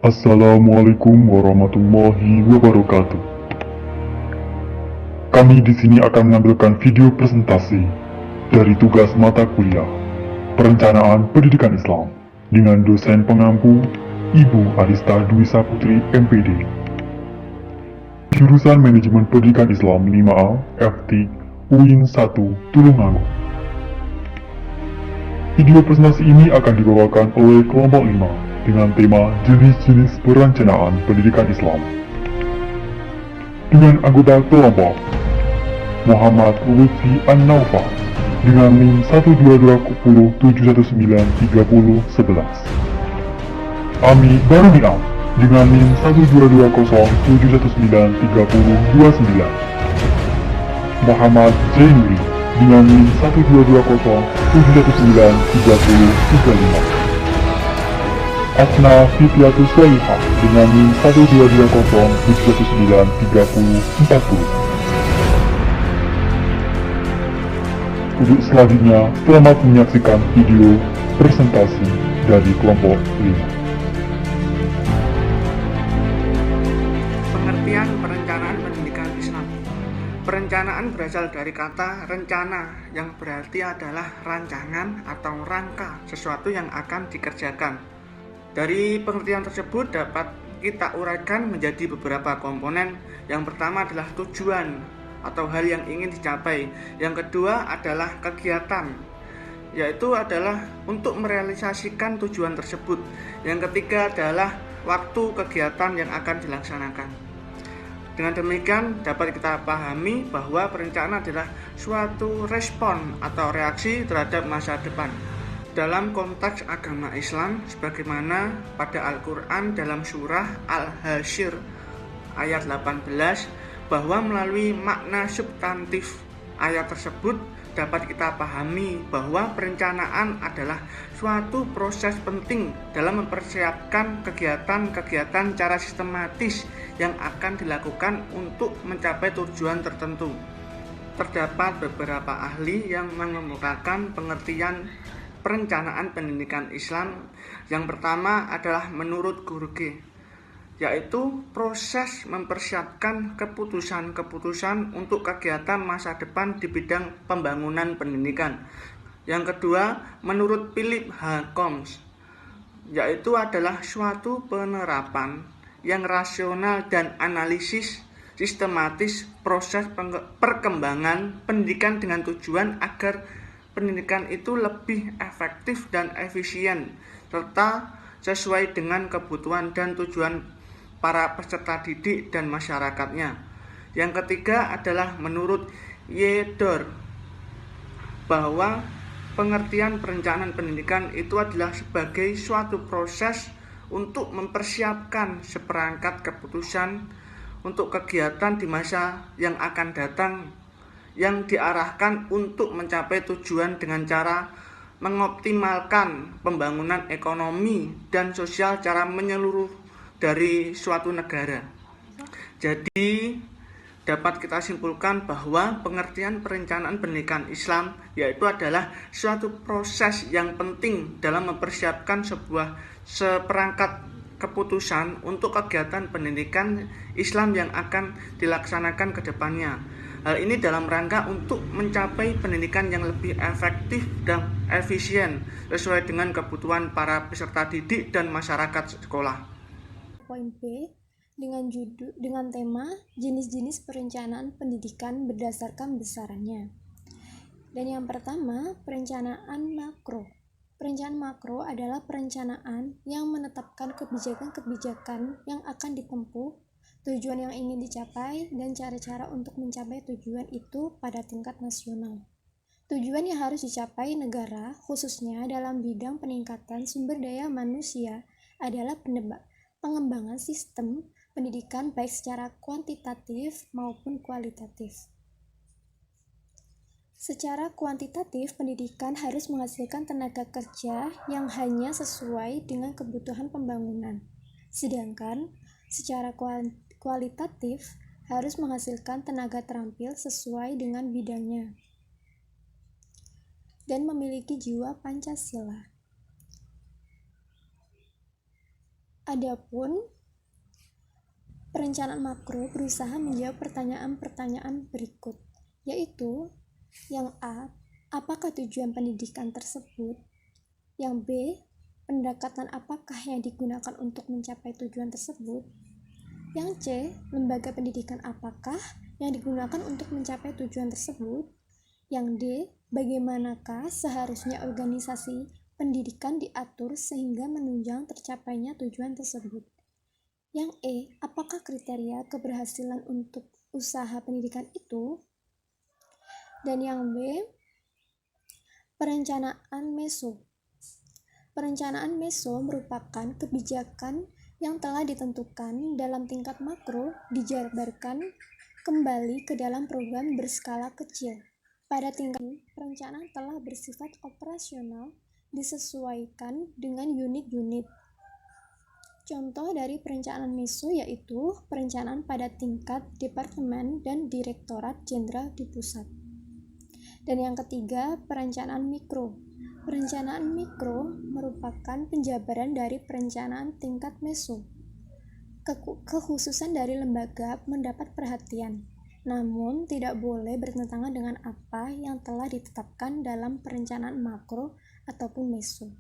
Assalamualaikum warahmatullahi wabarakatuh. Kami di sini akan menampilkan video presentasi dari tugas mata kuliah Perencanaan Pendidikan Islam dengan dosen pengampu Ibu Arista Dwi Saputri MPD. Jurusan Manajemen Pendidikan Islam 5A FT UIN 1 Tulungagung. Video presentasi ini akan dibawakan oleh kelompok 5 dengan tema jenis-jenis perencanaan pendidikan Islam. Dengan anggota kelompok Muhammad Lutfi An-Naufal dengan NIM 12207193011. Ami Barumiam dengan NIM 12207193029. Muhammad Zainuri dengan NIM 12207193035. Asna Fityatus Solihah dengan NIM 12207193040. Untuk selanjutnya, selamat menyaksikan video presentasi dari kelompok 5. Pengertian perencanaan pendidikan Islam. Perencanaan berasal dari kata rencana yang berarti adalah rancangan atau rangka sesuatu yang akan dikerjakan. Dari pengertian tersebut dapat kita uraikan menjadi beberapa komponen. Yang pertama adalah tujuan atau hal yang ingin dicapai. Yang kedua adalah kegiatan, yaitu adalah untuk merealisasikan tujuan tersebut. Yang ketiga adalah waktu kegiatan yang akan dilaksanakan. Dengan demikian dapat kita pahami bahwa perencanaan adalah suatu respon atau reaksi terhadap masa depan. Dalam konteks agama Islam, sebagaimana pada Al-Quran dalam surah Al-Hasyr ayat 18, bahwa melalui makna substantif ayat tersebut dapat kita pahami bahwa perencanaan adalah suatu proses penting dalam mempersiapkan kegiatan-kegiatan secara sistematis yang akan dilakukan untuk mencapai tujuan tertentu. Terdapat beberapa ahli yang mengemukakan pengertian perencanaan pendidikan Islam. Yang pertama adalah menurut Gurge, yaitu proses mempersiapkan keputusan-keputusan untuk kegiatan masa depan di bidang pembangunan pendidikan. Yang kedua, menurut Philip H. Combs, yaitu adalah suatu penerapan yang rasional dan analisis sistematis proses perkembangan pendidikan dengan tujuan agar pendidikan itu lebih efektif dan efisien serta sesuai dengan kebutuhan dan tujuan para peserta didik dan masyarakatnya. Yang ketiga adalah menurut Yedor, bahwa pengertian perencanaan pendidikan itu adalah sebagai suatu proses untuk mempersiapkan seperangkat keputusan untuk kegiatan di masa yang akan datang yang diarahkan untuk mencapai tujuan dengan cara mengoptimalkan pembangunan ekonomi dan sosial secara menyeluruh dari suatu negara. Jadi dapat kita simpulkan bahwa pengertian perencanaan pendidikan Islam yaitu adalah suatu proses yang penting dalam mempersiapkan seperangkat keputusan untuk kegiatan pendidikan Islam yang akan dilaksanakan ke depannya. Hal ini dalam rangka untuk mencapai pendidikan yang lebih efektif dan efisien sesuai dengan kebutuhan para peserta didik dan masyarakat sekolah. Poin B dengan tema jenis-jenis perencanaan pendidikan berdasarkan besarannya. Dan yang pertama, perencanaan makro. Perencanaan makro adalah perencanaan yang menetapkan kebijakan-kebijakan yang akan ditempuh, tujuan yang ingin dicapai, dan cara-cara untuk mencapai tujuan itu pada tingkat nasional. Tujuan yang harus dicapai negara, khususnya dalam bidang peningkatan sumber daya manusia, adalah pengembangan sistem pendidikan baik secara kuantitatif maupun kualitatif. Secara kuantitatif, pendidikan harus menghasilkan tenaga kerja yang hanya sesuai dengan kebutuhan pembangunan. Sedangkan secara kualitatif harus menghasilkan tenaga terampil sesuai dengan bidangnya dan memiliki jiwa Pancasila. Adapun perencanaan makro berusaha menjawab pertanyaan-pertanyaan berikut, yaitu yang A, apakah tujuan pendidikan tersebut? Yang B, pendekatan apakah yang digunakan untuk mencapai tujuan tersebut? Yang C, lembaga pendidikan apakah yang digunakan untuk mencapai tujuan tersebut? Yang D, bagaimanakah seharusnya organisasi pendidikan diatur sehingga menunjang tercapainya tujuan tersebut? Yang E, apakah kriteria keberhasilan untuk usaha pendidikan itu? Dan yang B, perencanaan meso. Perencanaan meso merupakan kebijakan yang telah ditentukan dalam tingkat makro dijabarkan kembali ke dalam program berskala kecil. Pada tingkat perencanaan telah bersifat operasional disesuaikan dengan unit-unit. Contoh dari perencanaan meso yaitu perencanaan pada tingkat departemen dan direktorat jenderal di pusat. Dan yang ketiga, perencanaan mikro. Perencanaan mikro merupakan penjabaran dari perencanaan tingkat meso. Kekhususan dari lembaga mendapat perhatian, namun tidak boleh bertentangan dengan apa yang telah ditetapkan dalam perencanaan makro ataupun meso.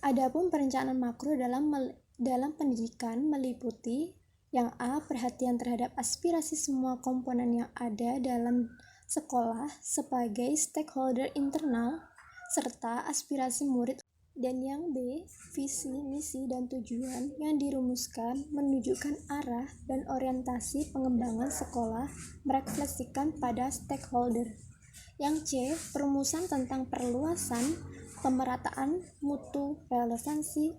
Adapun perencanaan makro dalam pendidikan meliputi yang A, perhatian terhadap aspirasi semua komponen yang ada dalam sekolah sebagai stakeholder internal serta aspirasi murid. Dan yang B, visi, misi, dan tujuan yang dirumuskan menunjukkan arah dan orientasi pengembangan sekolah merefleksikan pada stakeholder. Yang C, perumusan tentang perluasan, pemerataan, mutu, relevansi,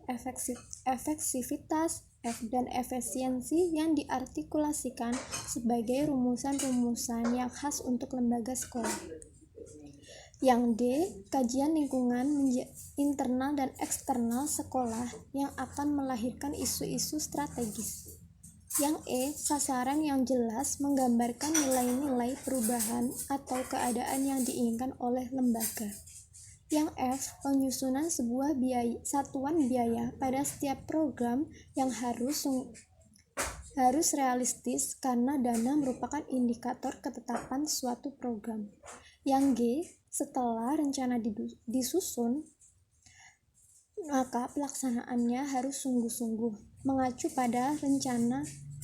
efektivitas, dan efisiensi yang diartikulasikan sebagai rumusan-rumusan yang khas untuk lembaga sekolah. Yang D, kajian lingkungan internal dan eksternal sekolah yang akan melahirkan isu-isu strategis. Yang E, sasaran yang jelas menggambarkan nilai-nilai perubahan atau keadaan yang diinginkan oleh lembaga. Yang F, penyusunan sebuah satuan biaya pada setiap program yang harus realistis karena dana merupakan indikator ketetapan suatu program. Yang G, setelah rencana disusun, maka pelaksanaannya harus sungguh-sungguh mengacu pada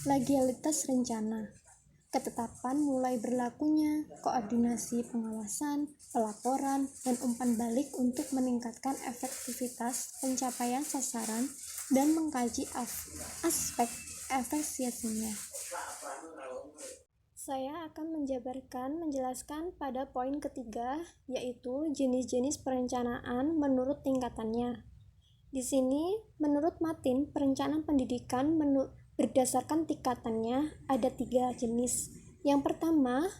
legalitas rencana, ketetapan mulai berlakunya, koordinasi pengawasan, pelaporan, dan umpan balik untuk meningkatkan efektivitas pencapaian sasaran dan mengkaji aspek efisiensinya. Saya akan menjelaskan pada poin ketiga, yaitu jenis-jenis perencanaan menurut tingkatannya. Di sini, menurut Matin, perencanaan pendidikan berdasarkan tingkatannya ada 3 jenis. Yang pertama,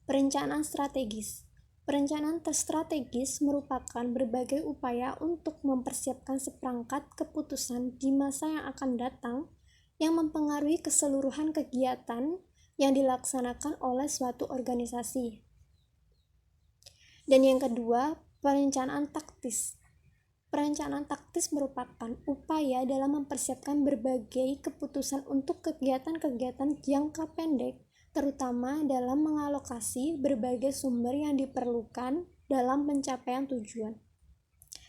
perencanaan strategis. Perencanaan strategis merupakan berbagai upaya untuk mempersiapkan seperangkat keputusan di masa yang akan datang yang mempengaruhi keseluruhan kegiatan yang dilaksanakan oleh suatu organisasi. Dan yang kedua, perencanaan taktis. Perencanaan taktis merupakan upaya dalam mempersiapkan berbagai keputusan untuk kegiatan-kegiatan jangka pendek, terutama dalam mengalokasi berbagai sumber yang diperlukan dalam pencapaian tujuan.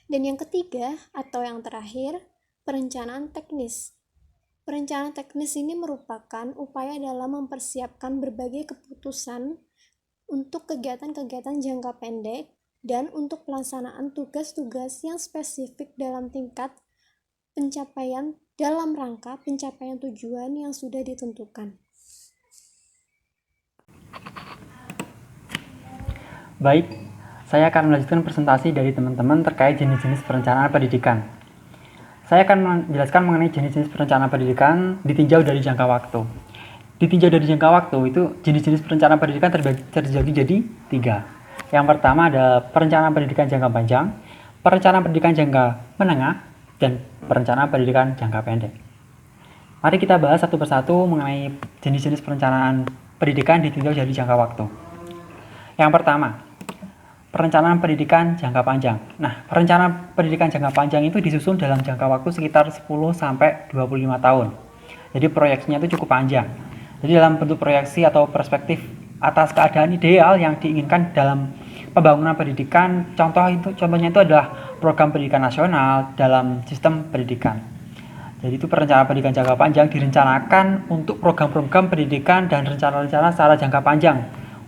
Dan yang ketiga, atau yang terakhir, perencanaan teknis. Perencanaan teknis ini merupakan upaya dalam mempersiapkan berbagai keputusan untuk kegiatan-kegiatan jangka pendek dan untuk pelaksanaan tugas-tugas yang spesifik dalam tingkat pencapaian dalam rangka pencapaian tujuan yang sudah ditentukan. Baik, saya akan melanjutkan presentasi dari teman-teman terkait jenis-jenis perencanaan pendidikan. Saya akan menjelaskan mengenai jenis-jenis perencanaan pendidikan ditinjau dari jangka waktu. Ditinjau dari jangka waktu itu jenis-jenis perencanaan pendidikan terbagi jadi 3. Yang pertama ada perencanaan pendidikan jangka panjang, perencanaan pendidikan jangka menengah, dan perencanaan pendidikan jangka pendek. Mari kita bahas satu persatu mengenai jenis-jenis perencanaan pendidikan ditinjau dari jangka waktu. Yang pertama, perencanaan pendidikan jangka panjang. Nah, perencanaan pendidikan jangka panjang itu disusun dalam jangka waktu sekitar 10 sampai 25 tahun. Jadi proyeksinya itu cukup panjang. Jadi dalam bentuk proyeksi atau perspektif atas keadaan ideal yang diinginkan dalam pembangunan pendidikan, contohnya itu adalah program pendidikan nasional dalam sistem pendidikan. Jadi itu perencanaan pendidikan jangka panjang direncanakan untuk program-program pendidikan dan rencana-rencana secara jangka panjang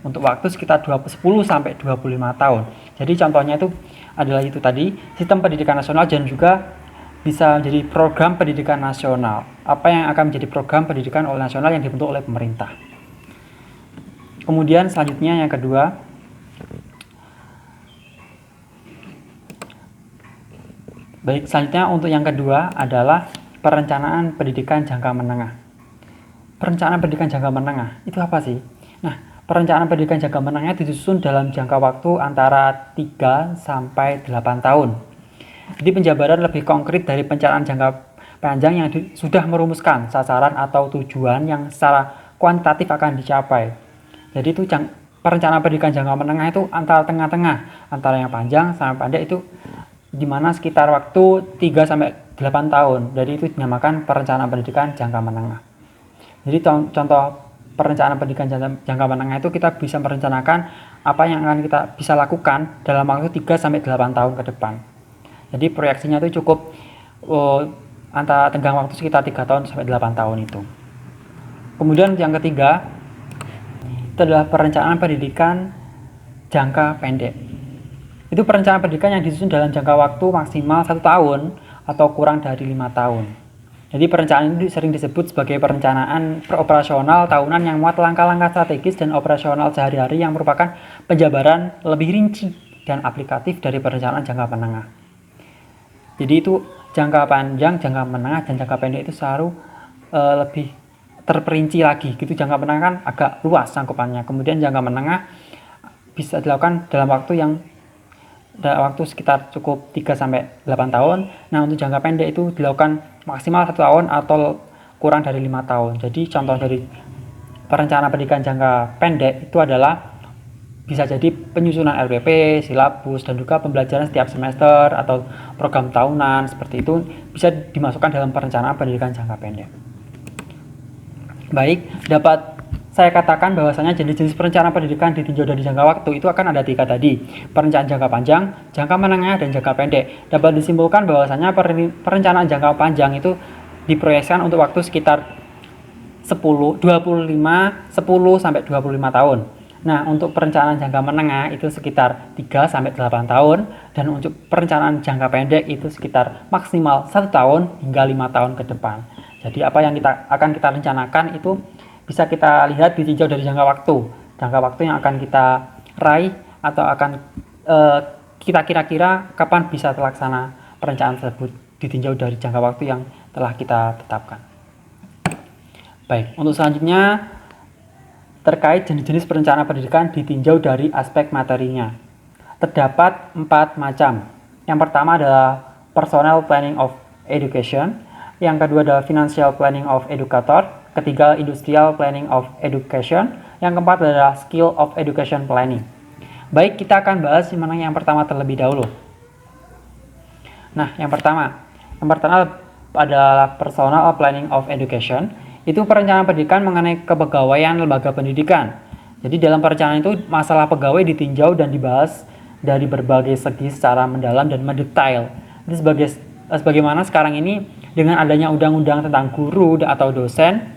untuk waktu sekitar 10 sampai 25 tahun. Jadi contohnya itu adalah itu tadi, sistem pendidikan nasional dan juga bisa menjadi program pendidikan nasional. Apa yang akan menjadi program pendidikan nasional yang dibentuk oleh pemerintah. Kemudian selanjutnya yang kedua, selanjutnya untuk yang kedua adalah perencanaan pendidikan jangka menengah. Perencanaan pendidikan jangka menengah itu apa sih? Nah, perencanaan pendidikan jangka menengah disusun dalam jangka waktu antara 3 sampai 8 tahun. Jadi penjabaran lebih konkret dari perencanaan jangka panjang yang sudah merumuskan sasaran atau tujuan yang secara kuantitatif akan dicapai. Jadi itu perencanaan pendidikan jangka menengah itu antara tengah-tengah, antara yang panjang sampai pendek itu di mana sekitar waktu 3 sampai 8 tahun. Jadi itu dinamakan perencanaan pendidikan jangka menengah. Jadi contoh perencanaan pendidikan jangka menengah itu kita bisa merencanakan apa yang akan kita bisa lakukan dalam waktu 3 sampai 8 tahun ke depan. Jadi proyeksinya itu cukup antara tenggang waktu sekitar 3 tahun sampai 8 tahun itu. Kemudian yang ketiga itu adalah perencanaan pendidikan jangka pendek. Itu perencanaan pendidikan yang disusun dalam jangka waktu maksimal 1 tahun atau kurang dari 5 tahun. Jadi perencanaan ini sering disebut sebagai perencanaan operasional tahunan yang muat langkah-langkah strategis dan operasional sehari-hari yang merupakan penjabaran lebih rinci dan aplikatif dari perencanaan jangka menengah. Jadi itu jangka panjang, jangka menengah, dan jangka pendek itu selalu lebih terperinci lagi gitu. Jangka menengah kan agak luas cangkupannya. Kemudian jangka menengah bisa dilakukan dalam waktu sekitar cukup 3 sampai 8 tahun. Nah, untuk jangka pendek itu dilakukan maksimal 1 tahun atau kurang dari 5 tahun. Jadi contoh dari perencanaan pendidikan jangka pendek itu adalah bisa jadi penyusunan LPP, silabus, dan juga pembelajaran setiap semester atau program tahunan seperti itu bisa dimasukkan dalam perencanaan pendidikan jangka pendek. Baik, dapat saya katakan bahwasanya jenis-jenis perencanaan pendidikan ditinjau dari jangka waktu itu akan ada 3 tadi. Perencanaan jangka panjang, jangka menengah, dan jangka pendek. Dapat disimpulkan bahwasanya perencanaan jangka panjang itu diproyeksikan untuk waktu sekitar 10 sampai 25 tahun. Nah, untuk perencanaan jangka menengah itu sekitar 3 sampai 8 tahun, dan untuk perencanaan jangka pendek itu sekitar maksimal 1 tahun hingga 5 tahun ke depan. Jadi apa yang akan kita rencanakan itu bisa kita lihat ditinjau dari jangka waktu yang akan kita raih atau akan kita kira-kira kapan bisa terlaksana perencanaan tersebut ditinjau dari jangka waktu yang telah kita tetapkan. Baik, untuk selanjutnya terkait jenis-jenis perencanaan pendidikan ditinjau dari aspek materinya. Terdapat 4 macam. Yang pertama adalah Personnel Planning of Education, yang kedua adalah Financial Planning of Educator, ketiga Industrial Planning of Education, yang keempat adalah Skill of Education Planning. Baik, kita akan bahas yang pertama terlebih dahulu. Nah, yang pertama adalah Personnel Planning of Education. Itu perencanaan pendidikan mengenai kepegawaian lembaga pendidikan. Jadi dalam perencanaan itu masalah pegawai ditinjau dan dibahas dari berbagai segi secara mendalam dan mendetail. Ini sebagaimana sekarang ini dengan adanya undang-undang tentang guru atau dosen,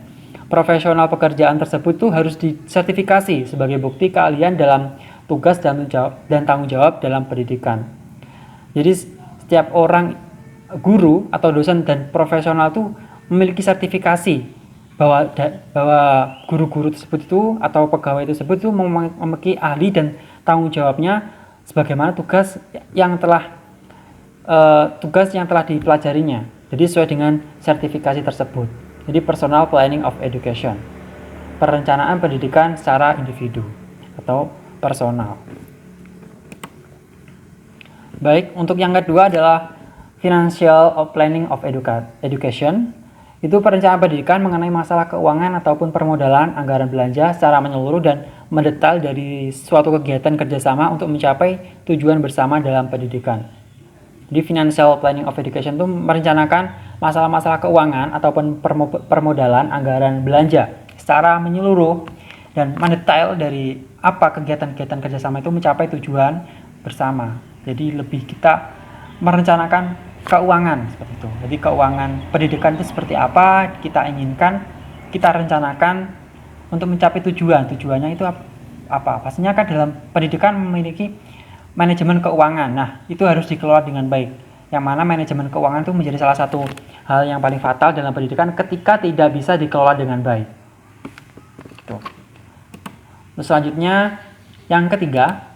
profesional pekerjaan tersebut tuh harus disertifikasi sebagai bukti keahlian dalam tugas dan tanggung jawab dalam pendidikan. Jadi setiap orang guru atau dosen dan profesional tuh memiliki sertifikasi bahwa guru-guru tersebut itu atau pegawai tersebut itu memiliki ahli dan tanggung jawabnya sebagaimana tugas yang telah dipelajarinya. Jadi sesuai dengan sertifikasi tersebut. Jadi Personal Planning of Education, perencanaan pendidikan secara individu atau personal. Baik, untuk yang kedua adalah Financial Planning of Education. Itu perencanaan pendidikan mengenai masalah keuangan ataupun permodalan anggaran belanja secara menyeluruh dan mendetail dari suatu kegiatan kerjasama untuk mencapai tujuan bersama dalam pendidikan. Jadi Financial Planning of Education itu merencanakan masalah-masalah keuangan ataupun permodalan anggaran belanja secara menyeluruh dan mendetail dari apa kegiatan-kegiatan kerjasama itu mencapai tujuan bersama. Jadi lebih kita merencanakan keuangan seperti itu. Jadi keuangan pendidikan itu seperti apa kita inginkan, kita rencanakan untuk mencapai tujuan. Tujuannya itu apa? Pastinya kan dalam pendidikan memiliki manajemen keuangan. Nah, itu harus dikelola dengan baik. Yang mana manajemen keuangan itu menjadi salah satu hal yang paling fatal dalam pendidikan ketika tidak bisa dikelola dengan baik. Gitu. Terus selanjutnya yang ketiga.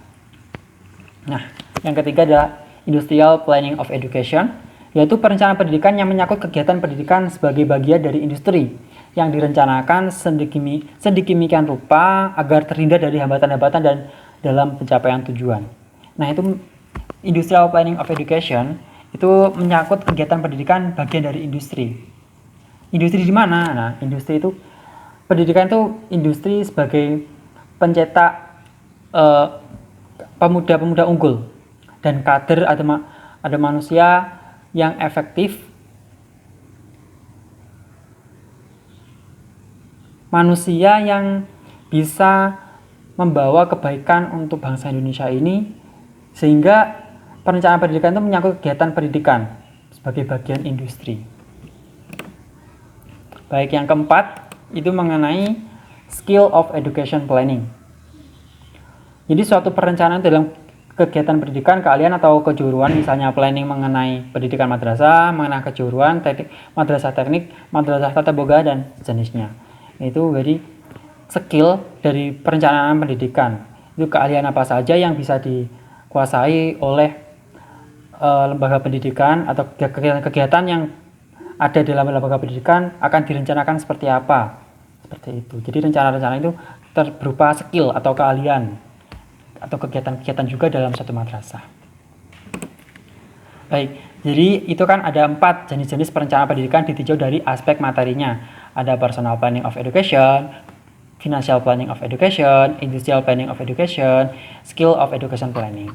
Nah, yang ketiga adalah Industrial Planning of Education, yaitu perencanaan pendidikan yang menyangkut kegiatan pendidikan sebagai bagian dari industri yang direncanakan sedemikian rupa agar terhindar dari hambatan-hambatan dan dalam pencapaian tujuan. Nah, itu Industrial Planning of Education itu menyangkut kegiatan pendidikan bagian dari industri. Industri di mana? Nah, industri itu pendidikan itu industri sebagai pencetak pemuda-pemuda unggul dan kader ada manusia yang efektif, manusia yang bisa membawa kebaikan untuk bangsa Indonesia ini, sehingga perencanaan pendidikan itu menyangkut kegiatan pendidikan sebagai bagian industri. Baik, yang keempat itu mengenai Skill of Education Planning. Jadi suatu perencanaan dalam kegiatan pendidikan keahlian atau kejuruan, misalnya planning mengenai pendidikan madrasah, mengenai kejuruan, teknik, madrasah tata boga dan jenisnya. Itu jadi skill dari perencanaan pendidikan. Itu keahlian apa saja yang bisa dikuasai oleh lembaga pendidikan atau kegiatan yang ada dalam lembaga pendidikan akan direncanakan seperti apa. Seperti itu. Jadi rencana-rencana itu berupa skill atau keahlian atau kegiatan-kegiatan juga dalam satu madrasah. Baik, jadi itu kan ada 4 jenis-jenis perencanaan pendidikan ditinjau dari aspek materinya. Ada personal planning of education, financial planning of education, industrial planning of education, skill of education planning.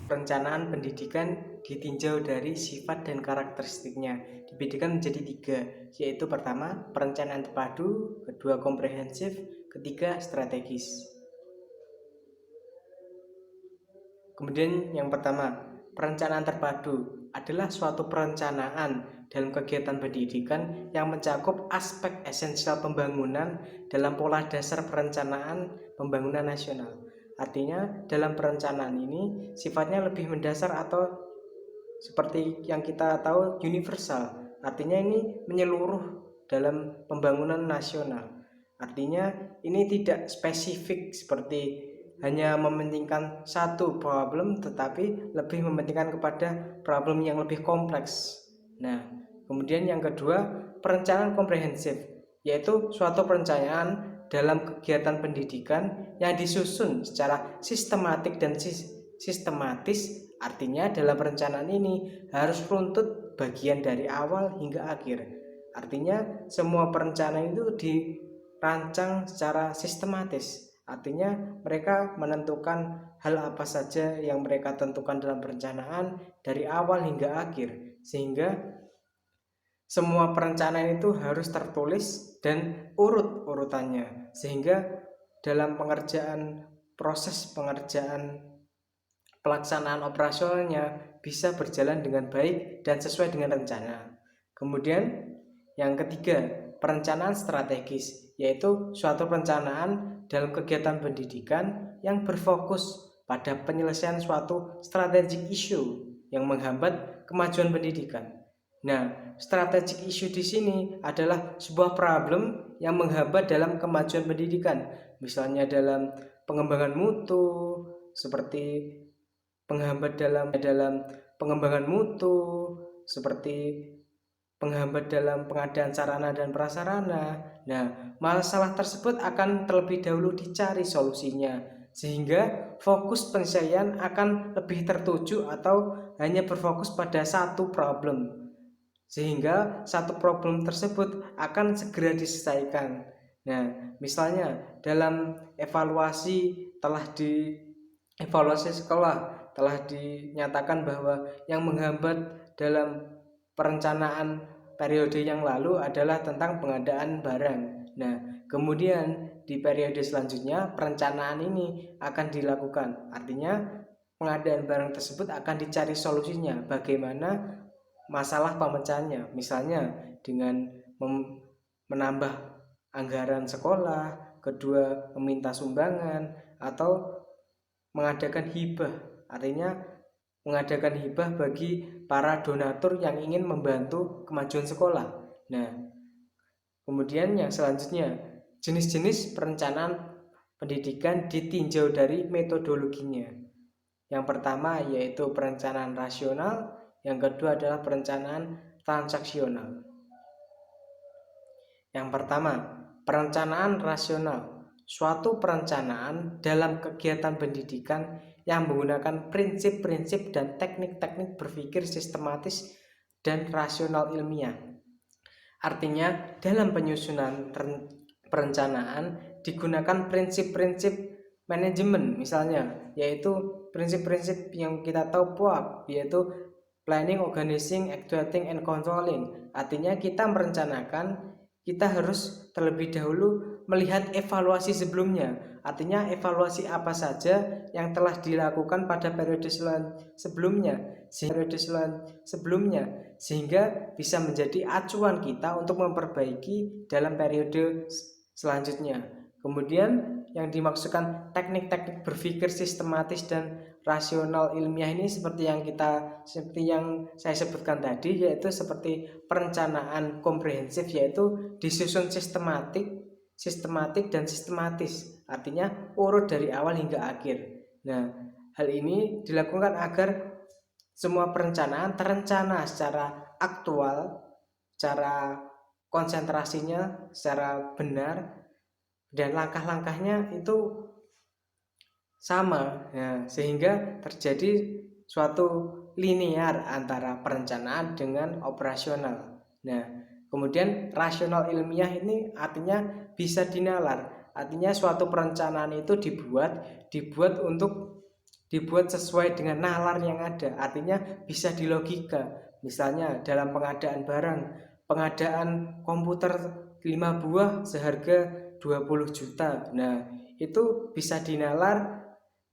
Perencanaan pendidikan ditinjau dari sifat dan karakteristiknya. Dibedakan menjadi 3, yaitu pertama, perencanaan terpadu, kedua, komprehensif, ketiga, strategis. Kemudian yang pertama, perencanaan terpadu adalah suatu perencanaan dalam kegiatan pendidikan yang mencakup aspek esensial pembangunan dalam pola dasar perencanaan pembangunan nasional. Artinya dalam perencanaan ini sifatnya lebih mendasar atau seperti yang kita tahu universal. Artinya ini menyeluruh dalam pembangunan nasional. Artinya ini tidak spesifik seperti hanya mementingkan satu problem, tetapi lebih mementingkan kepada problem yang lebih kompleks. Nah, kemudian yang kedua, perencanaan komprehensif, yaitu suatu perencanaan dalam kegiatan pendidikan yang disusun secara sistematik dan sistematis. Artinya dalam perencanaan ini harus runtut bagian dari awal hingga akhir. Artinya semua perencanaan itu dirancang secara sistematis. Artinya mereka menentukan hal apa saja yang mereka tentukan dalam perencanaan dari awal hingga akhir, sehingga semua perencanaan itu harus tertulis dan urutannya, sehingga dalam proses pengerjaan pelaksanaan operasionalnya bisa berjalan dengan baik dan sesuai dengan rencana. Kemudian yang ketiga, perencanaan strategis, yaitu suatu perencanaan dalam kegiatan pendidikan yang berfokus pada penyelesaian suatu strategic issue yang menghambat kemajuan pendidikan. Nah, strategic issue di sini adalah sebuah problem yang menghambat dalam kemajuan pendidikan, misalnya dalam pengembangan mutu, seperti penghambat dalam pengembangan mutu, seperti penghambat dalam pengadaan sarana dan prasarana. Nah, masalah tersebut akan terlebih dahulu dicari solusinya, sehingga fokus penyelesaian akan lebih tertuju atau hanya berfokus pada satu problem. sehingga satu problem tersebut akan segera diselesaikan. Nah, misalnya dalam evaluasi sekolah telah dinyatakan bahwa yang menghambat dalam perencanaan periode yang lalu adalah tentang pengadaan barang. Nah, kemudian di periode selanjutnya perencanaan ini akan dilakukan. Artinya pengadaan barang tersebut akan dicari solusinya, bagaimana masalah pemecahannya. Misalnya dengan menambah anggaran sekolah, kedua meminta sumbangan, atau mengadakan hibah. Artinya mengadakan hibah bagi para donatur yang ingin membantu kemajuan sekolah. Nah, kemudian yang selanjutnya, jenis-jenis perencanaan pendidikan ditinjau dari metodologinya. Yang pertama yaitu perencanaan rasional, yang kedua adalah perencanaan transaksional. Yang pertama, perencanaan rasional. Suatu perencanaan dalam kegiatan pendidikan yang menggunakan prinsip-prinsip dan teknik-teknik berpikir sistematis dan rasional ilmiah. Artinya, dalam penyusunan perencanaan digunakan prinsip-prinsip manajemen, misalnya, yaitu prinsip-prinsip yang kita tahu POAK, yaitu planning, organizing, actuating, and controlling. Artinya kita merencanakan, kita harus terlebih dahulu melihat evaluasi sebelumnya. Artinya evaluasi apa saja yang telah dilakukan pada periode sebelumnya, sehingga bisa menjadi acuan kita untuk memperbaiki dalam periode selanjutnya. Kemudian yang dimaksudkan teknik-teknik berpikir sistematis dan rasional ilmiah ini seperti yang saya sebutkan tadi, yaitu seperti perencanaan komprehensif, yaitu disusun sistematik dan sistematis, artinya urut dari awal hingga akhir. Nah, hal ini dilakukan agar semua perencanaan terencana secara aktual, secara konsentrasinya secara benar, dan langkah-langkahnya itu sama. Nah, sehingga terjadi suatu linear antara perencanaan dengan operasional. Nah, kemudian rasional ilmiah ini artinya bisa dinalar. Artinya suatu perencanaan itu dibuat sesuai dengan nalar yang ada. Artinya bisa dilogika. Misalnya dalam pengadaan barang, pengadaan komputer 5 buah seharga 20 juta. Nah, itu bisa dinalar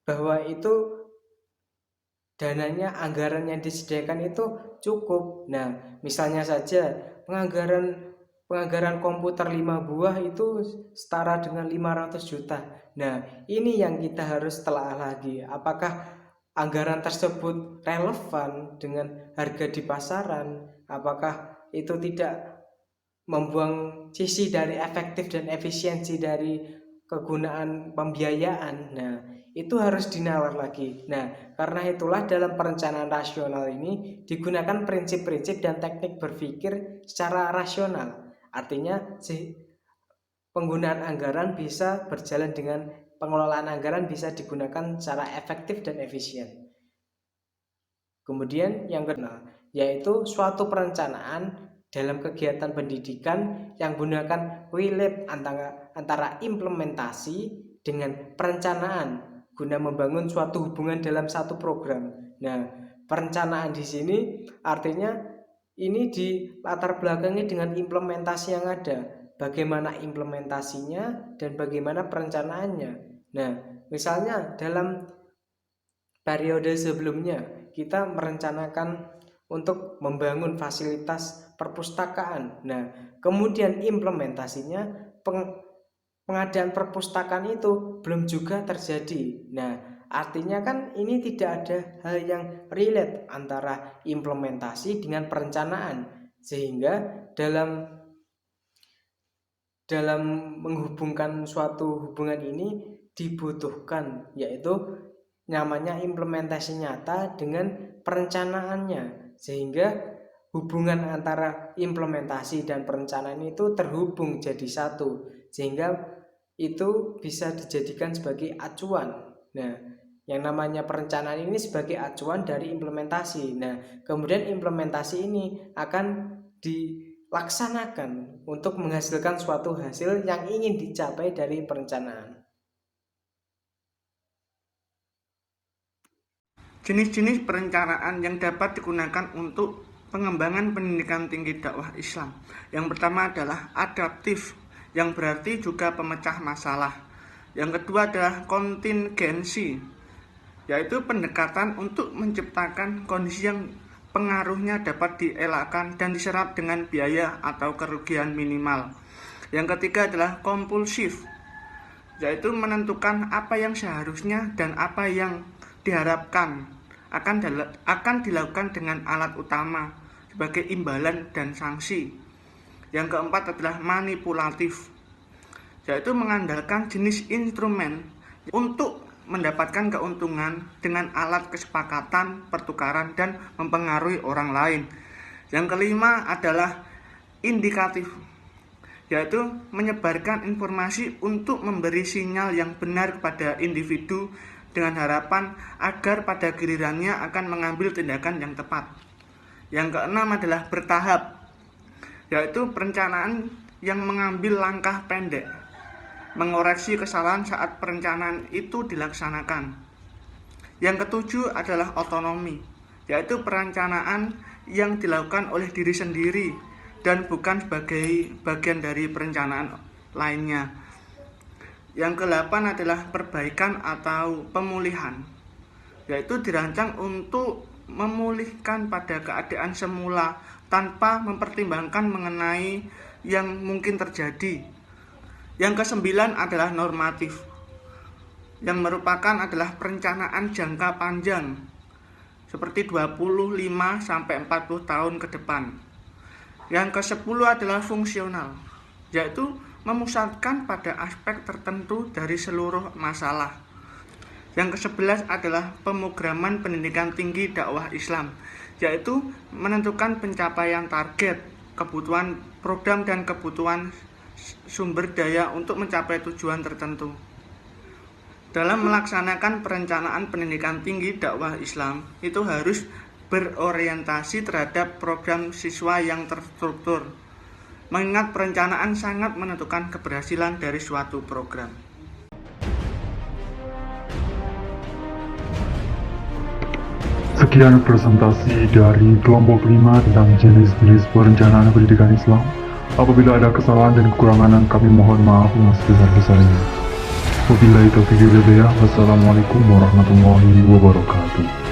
bahwa itu dananya, anggaran yang disediakan itu cukup. Nah, misalnya saja penganggaran komputer 5 buah itu setara dengan 500 juta. Nah, ini yang kita harus telah lagi. Apakah anggaran tersebut relevan dengan harga di pasaran? Apakah itu tidak membuang sisi dari efektif dan efisiensi dari kegunaan pembiayaan? Nah, itu harus dinalar lagi. Nah, karena itulah dalam perencanaan rasional ini digunakan prinsip-prinsip dan teknik berpikir secara rasional. Artinya penggunaan anggaran bisa berjalan dengan pengelolaan anggaran bisa digunakan secara efektif dan efisien. Kemudian yang kedua yaitu suatu perencanaan dalam kegiatan pendidikan yang menggunakan relate antara implementasi dengan perencanaan guna membangun suatu hubungan dalam satu program. Nah, perencanaan di sini artinya ini di latar belakangnya dengan implementasi yang ada. Bagaimana implementasinya dan bagaimana perencanaannya. Nah, misalnya dalam periode sebelumnya kita merencanakan untuk membangun fasilitas perpustakaan. Nah, kemudian implementasinya pengadaan perpustakaan itu belum juga terjadi. Nah, artinya kan ini tidak ada hal yang relate antara implementasi dengan perencanaan, sehingga dalam menghubungkan suatu hubungan ini dibutuhkan yaitu namanya implementasi nyata dengan perencanaannya, sehingga hubungan antara implementasi dan perencanaan itu terhubung jadi satu, sehingga itu bisa dijadikan sebagai acuan. Nah, yang namanya perencanaan ini sebagai acuan dari implementasi. Nah, kemudian implementasi ini akan dilaksanakan untuk menghasilkan suatu hasil yang ingin dicapai dari perencanaan. Jenis-jenis perencanaan yang dapat digunakan untuk pengembangan pendidikan tinggi dakwah Islam. Yang pertama adalah adaptif, yang berarti juga pemecah masalah. Yang kedua adalah kontingensi, yaitu pendekatan untuk menciptakan kondisi yang pengaruhnya dapat dielakkan dan diserap dengan biaya atau kerugian minimal. Yang ketiga adalah kompulsif, yaitu menentukan apa yang seharusnya dan apa yang diharapkan akan dilakukan dengan alat utama sebagai imbalan dan sanksi. Yang keempat adalah manipulatif, yaitu mengandalkan jenis instrumen untuk mendapatkan keuntungan dengan alat kesepakatan, pertukaran, dan mempengaruhi orang lain. Yang kelima adalah indikatif, yaitu menyebarkan informasi untuk memberi sinyal yang benar kepada individu dengan harapan agar pada gilirannya akan mengambil tindakan yang tepat. Yang keenam adalah bertahap, yaitu perencanaan yang mengambil langkah pendek, mengoreksi kesalahan saat perencanaan itu dilaksanakan. Yang ketujuh adalah otonomi, yaitu perencanaan yang dilakukan oleh diri sendiri dan bukan sebagai bagian dari perencanaan lainnya. Yang kedelapan adalah perbaikan atau pemulihan, yaitu dirancang untuk memulihkan pada keadaan semula tanpa mempertimbangkan mengenai yang mungkin terjadi. Yang kesembilan adalah normatif, yang merupakan adalah perencanaan jangka panjang seperti 25-40 tahun ke depan. Yang ke-10 adalah fungsional, yaitu memusatkan pada aspek tertentu dari seluruh masalah. Yang ke-11 adalah pemrograman pendidikan tinggi dakwah Islam, yaitu menentukan pencapaian target, kebutuhan program dan kebutuhan sumber daya untuk mencapai tujuan tertentu. Dalam melaksanakan perencanaan pendidikan tinggi dakwah Islam, itu harus berorientasi terhadap program siswa yang terstruktur, mengingat perencanaan sangat menentukan keberhasilan dari suatu program. Sekian presentasi dari kelompok 5 tentang jenis-jenis perencanaan pendidikan Islam. Apabila ada kesalahan dan kekurangan, kami mohon maaf yang sebesar-besarnya. Wabillahi taufiq wal hidayah. Wassalamualaikum warahmatullahi wabarakatuh.